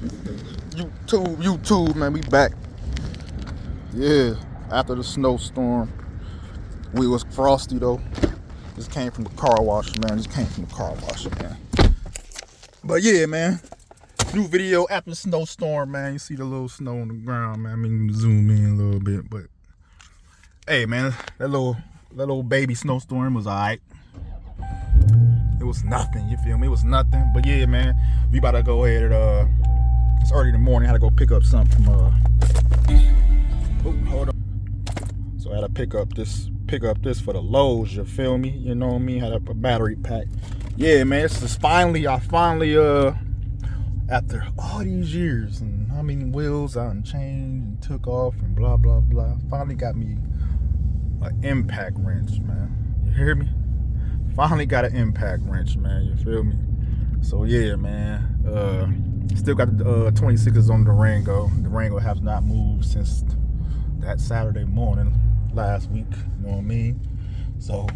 YouTube, man, we back. Yeah, after the snowstorm. We was frosty though. This came from the car wash, man. Man. But yeah, man. New video after the snowstorm, man. You see the little snow on the ground, man. I mean, zoom in a little bit, but hey, man, that little baby snowstorm was alright. It was nothing, you feel me? It was nothing. But yeah, man, we about to go ahead and it's early in the morning. I had to go pick up something from hold on. So I had to pick up this for the Lowe's, you feel me? You know what I mean? Had a battery pack. Yeah, man, this is I finally after all these years and how many wheels I changed and took off and blah blah blah, finally got me an impact wrench, man. You hear me? Finally got an impact wrench, man. You feel me? So yeah, man. Still got the 26s on the Durango. The Durango has not moved since that Saturday morning last week. You know what I mean? So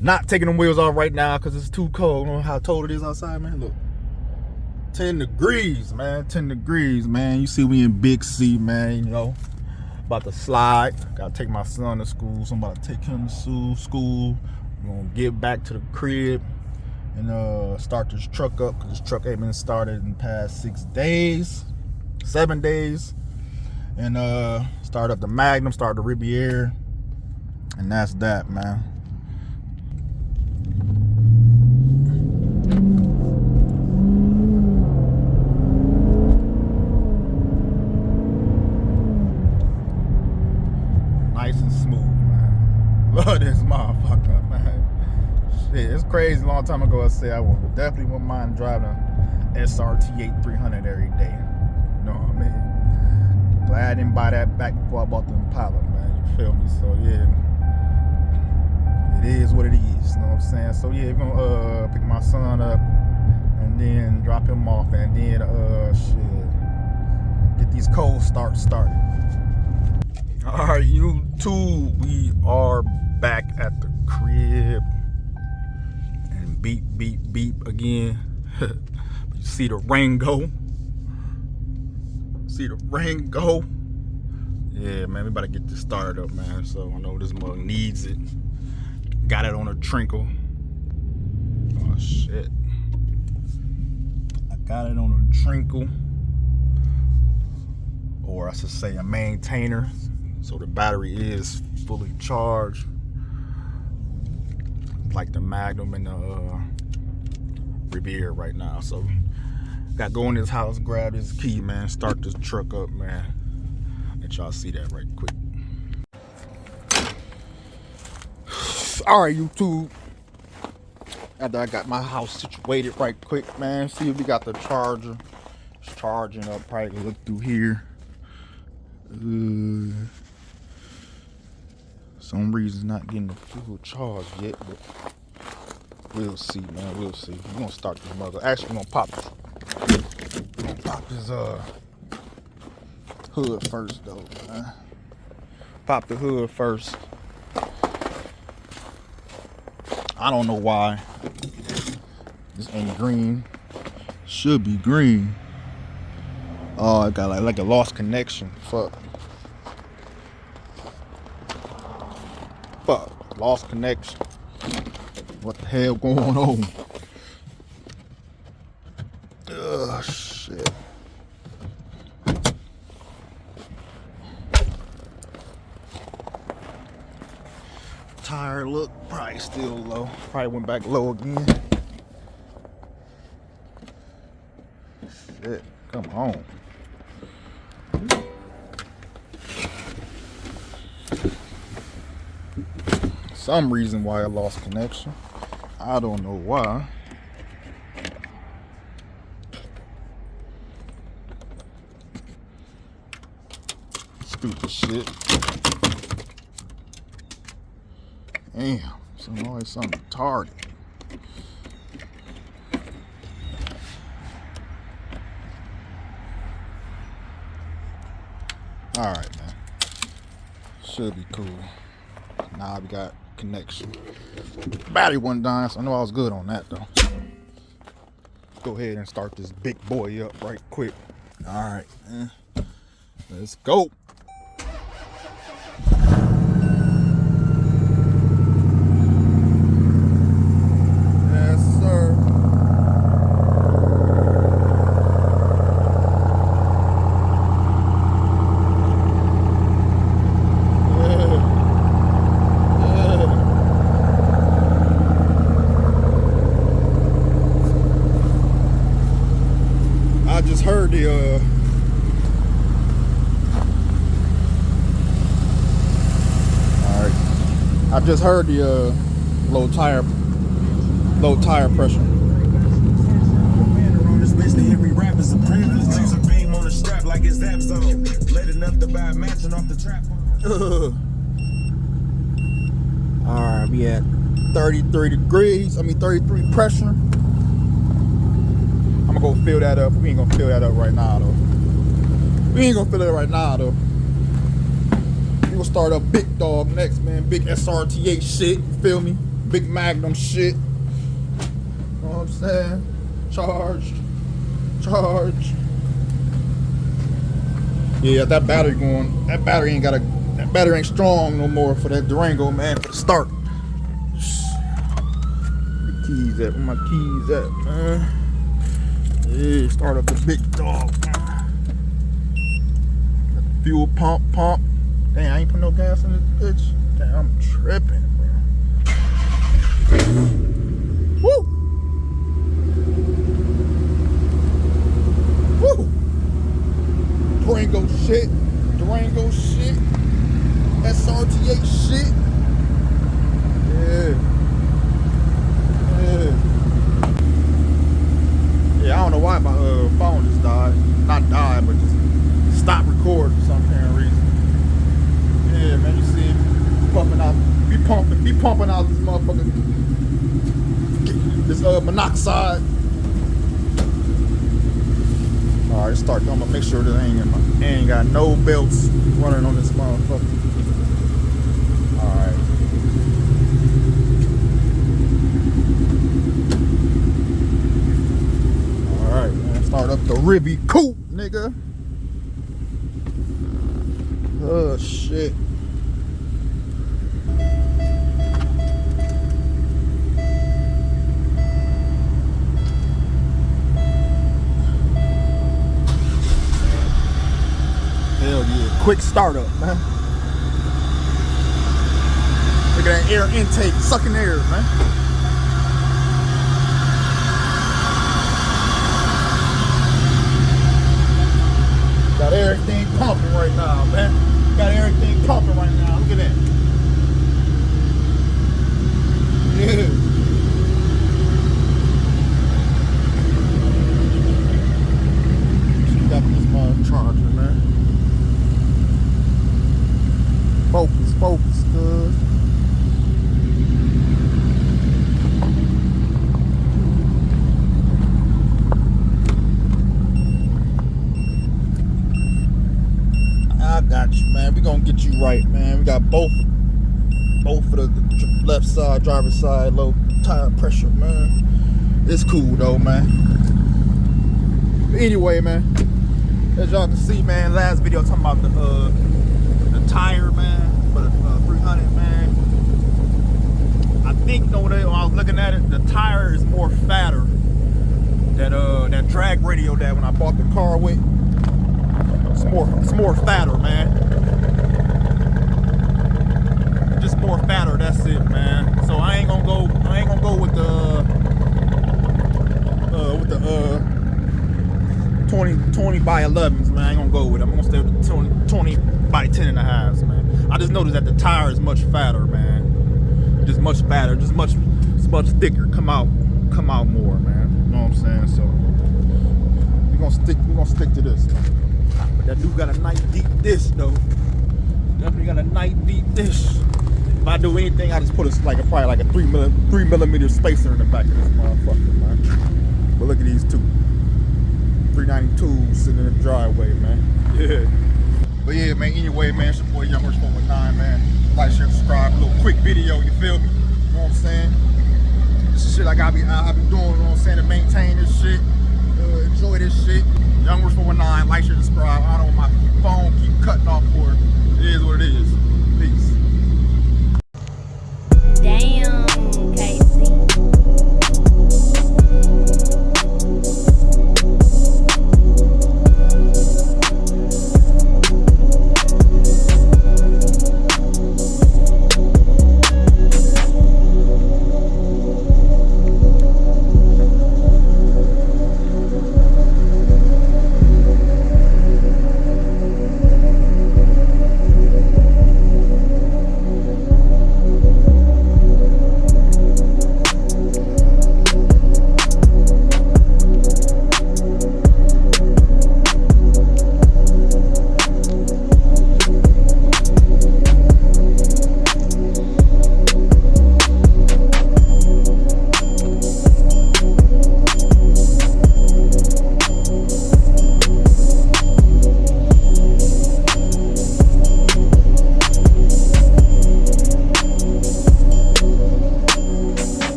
not taking them wheels off right now because it's too cold. You know how cold it is outside, man? Look. 10 degrees, man. 10 degrees, man. You see we in Big C, man, you know. About to slide. Gotta take my son to school. So I'm about to take him to school. I'm gonna get back to the crib and start this truck up, because this truck ain't been started in the past 7 days. And start up the Magnum, start the Riviera. And that's that, man. Nice and smooth, man. Love this motherfucker, man. Shit, it's crazy. A long time ago I said I definitely wouldn't mind driving a SRT 8300 every day. You know what I mean? Glad I didn't buy that back before I bought the Impala, man. You feel me? So yeah, it is what it is. You know what I'm saying? So yeah, we're gonna pick my son up and then drop him off, and then get these cold starts started. All right, YouTube, we are back at the crib, and beep beep beep again. You see the Rango. Yeah, man, we about to get this started up, man. So I know this mug needs it. Got it on a trinkle. Oh shit. I got it on a trinkle, or I should say a maintainer. So the battery is fully charged, like the Magnum and the Riviera right now. So got to go in this house, grab this key, man, start this truck up, man. Let y'all see that right quick. All right, YouTube. After I got my house situated right quick, man, see if we got the charger. It's charging up. Probably look through here. Some reason not getting the full charge yet, but we'll see, man. We'll see. We're gonna start this mother. Actually, we're gonna pop this hood first, though, man. Pop the hood first. I don't know why this ain't green. Should be green. Oh, I got like a lost connection. Fuck, lost connection. What the hell going on? Ugh, shit. Tire look probably still low. Probably went back low again. Shit, come on. Some reason why I lost connection. I don't know why. Stupid shit. Damn, always something retarded. Alright, man. Should be cool. Now we got connection. Battery wasn't dying, so I know I was good on that though. go ahead and start this big boy up right quick. All right, man. Let's go. Yes, sir. I just heard the I just heard the low tire pressure. Every rapper's a privilege. Laser beam on the strap like it's Zap Zone. Late enough to buy a mansion off the trap. All right, we at 33 degrees. 33 pressure. I'm gonna go fill that up. We ain't gonna fill that up right now though. We gonna start up big dog next, man. Big SRT8 shit. You feel me? Big Magnum shit. You know what I'm saying? Charge. Yeah, that battery ain't strong no more for that Durango, man. For the start. Where my keys at, man? Yeah, start up the big dog. Fuel pump. Dang, I ain't put no gas in this bitch. Damn, I'm tripping, bro. Woo! Durango shit, SRT8 shit. Yeah, I don't know why my phone just died. Not died, but just stopped recording for some apparent reason. Yeah, man, you see, be pumping out this motherfucker, this monoxide. All right, start. I'm gonna make sure that I ain't got no belts running on this motherfucker. All right. All right, man. Start up the Ribby Coupe, nigga. Oh shit. Hell yeah, quick startup, man. Look at that air intake, sucking air, man. Got everything pumping right now, man. Got everything pumping right now. Look at that. Yeah. Got this charger, man. Focus, good. I got you, man. We gonna get you right, man. We got both of the left side, driver's side, low tire pressure, man. It's cool though, man. But anyway, man, as y'all can see, man, last video talking about the tire, man, for the 300, man. I think though, when I was looking at it, the tire is more fatter. That drag radio that when I bought the car with, it's more fatter, man. Just more fatter. That's it, man. So I ain't gonna go with the 20 by 11s, man. I ain't gonna go with it. I'm gonna stay with the 20 by 10.5s, man. I just noticed that the tire is much fatter, man. Just much fatter, it's much thicker. Come out more, man. You know what I'm saying? So we're gonna stick to this, man. But that dude got a nice deep dish though. Definitely got a nice deep dish. If I do anything, I just put probably like a 3 millimeter spacer in the back of this motherfucker, man. But look at these two 392s sitting in the driveway, man. Yeah. But yeah, man, anyway, man, it's your boy Young Rich 419, man. Like, share, subscribe, a little quick video, you feel me? You know what I'm saying? This is shit I be doing, you know what I'm saying, to maintain this shit. Youngers419, like, share, subscribe. I don't want my phone keep cutting off